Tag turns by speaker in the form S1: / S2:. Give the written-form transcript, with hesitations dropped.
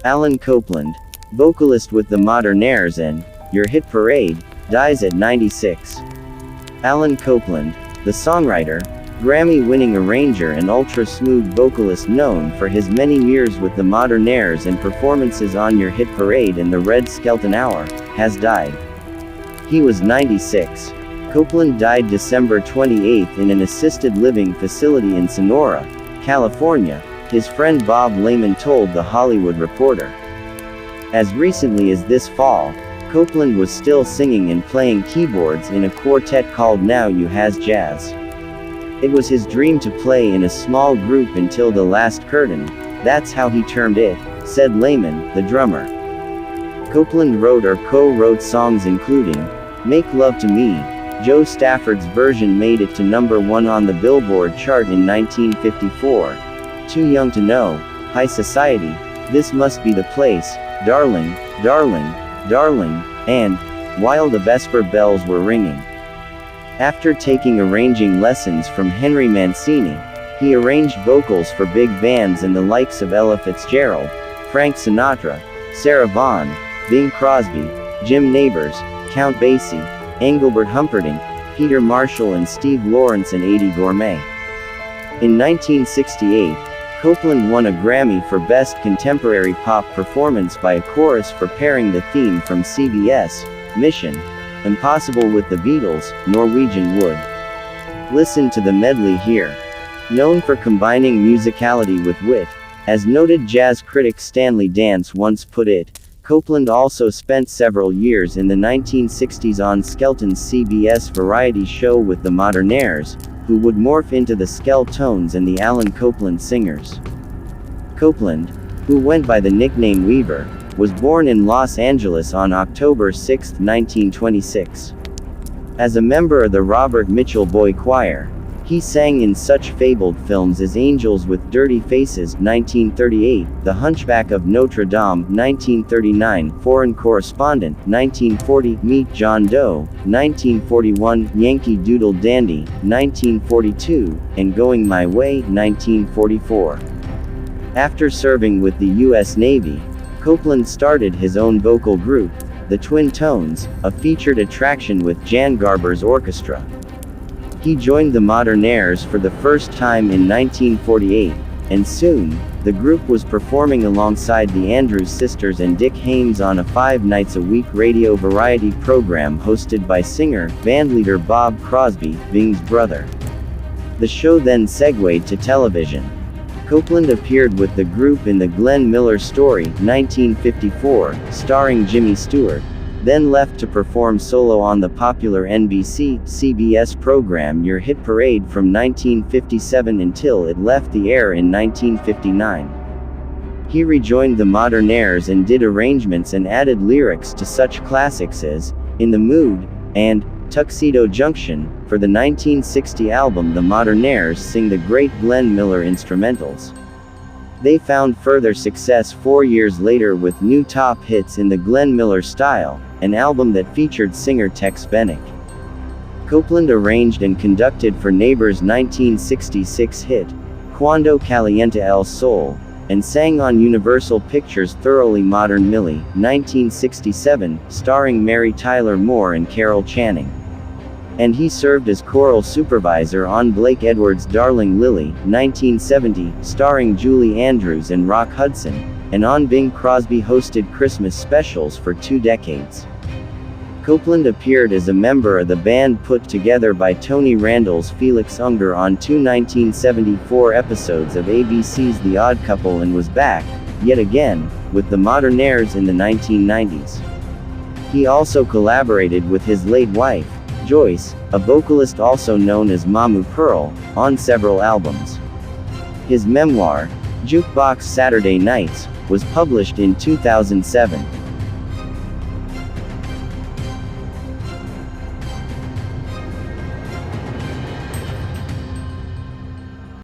S1: Alan Copeland, vocalist with the Modernaires and Your Hit Parade, dies at 96. Alan Copeland, the songwriter, Grammy-winning arranger and ultra-smooth vocalist known for his many years with the Modernaires and performances on Your Hit Parade and the Red Skelton Hour, has died. He was 96. Copeland died December 28 in an assisted living facility in Sonora, California, his friend Bob Lehman told The Hollywood Reporter. As recently as this fall, Copeland was still singing and playing keyboards in a quartet called Now You Has Jazz. It was his dream to play in a small group until the last curtain, that's how he termed it, said Lehman, the drummer. Copeland wrote or co-wrote songs including Make Love to Me. Joe Stafford's version made it to #1 on the Billboard chart in 1954. Too Young to Know, High Society, This Must Be the Place, Darling, Darling, Darling, and While the Vesper Bells Were Ringing. After taking arranging lessons from Henry Mancini, he arranged vocals for big bands and the likes of Ella Fitzgerald, Frank Sinatra, Sarah Vaughan, Bing Crosby, Jim Nabors, Count Basie, Engelbert Humperdinck, Peter Marshall and Steve Lawrence and Eddie Gourmet. In 1968, Copeland won a Grammy for Best Contemporary Pop Performance by a chorus for pairing the theme from CBS, Mission, Impossible with the Beatles, Norwegian Wood. Listen to the medley here. Known for combining musicality with wit, as noted jazz critic Stanley Dance once put it, Copeland also spent several years in the 1960s on Skelton's CBS variety show with the Modernaires, who would morph into the Skeltones and the Alan Copeland Singers. Copeland, who went by the nickname Weaver, was born in Los Angeles on October 6, 1926. As a member of the Robert Mitchell Boy Choir, he sang in such fabled films as Angels with Dirty Faces 1938, The Hunchback of Notre Dame 1939, Foreign Correspondent 1940, Meet John Doe 1941, Yankee Doodle Dandy 1942, and Going My Way 1944. After serving with the U.S. Navy, Copeland started his own vocal group, the Twin Tones, a featured attraction with Jan Garber's orchestra. He joined the Modernaires for the first time in 1948, and soon, the group was performing alongside the Andrews Sisters and Dick Haymes on a 5-nights-a-week radio variety program hosted by singer-bandleader Bob Crosby, Bing's brother. The show then segued to television. Copeland appeared with the group in The Glenn Miller Story, 1954, starring Jimmy Stewart, then left to perform solo on the popular NBC-CBS program Your Hit Parade from 1957 until it left the air in 1959. He rejoined the Modernaires and did arrangements and added lyrics to such classics as In the Mood and Tuxedo Junction. For the 1960 album The Modernaires sing the great Glenn Miller instrumentals. They found further success 4 years later with new top hits in the Glenn Miller style, an album that featured singer Tex Bennick. Copeland arranged and conducted for Neighbor's 1966 hit, Cuando Calienta el Sol, and sang on Universal Pictures' Thoroughly Modern Millie, 1967, starring Mary Tyler Moore and Carol Channing. And he served as choral supervisor on Blake Edwards' Darling Lily, 1970, starring Julie Andrews and Rock Hudson, and on Bing Crosby-hosted Christmas specials for 2 decades. Copeland appeared as a member of the band put together by Tony Randall's Felix Unger on 2 1974 episodes of ABC's The Odd Couple and was back, yet again, with the Modernaires in the 1990s. He also collaborated with his late wife, Joyce, a vocalist also known as Mamu Pearl, on several albums. His memoir, Jukebox Saturday Nights, was published in 2007.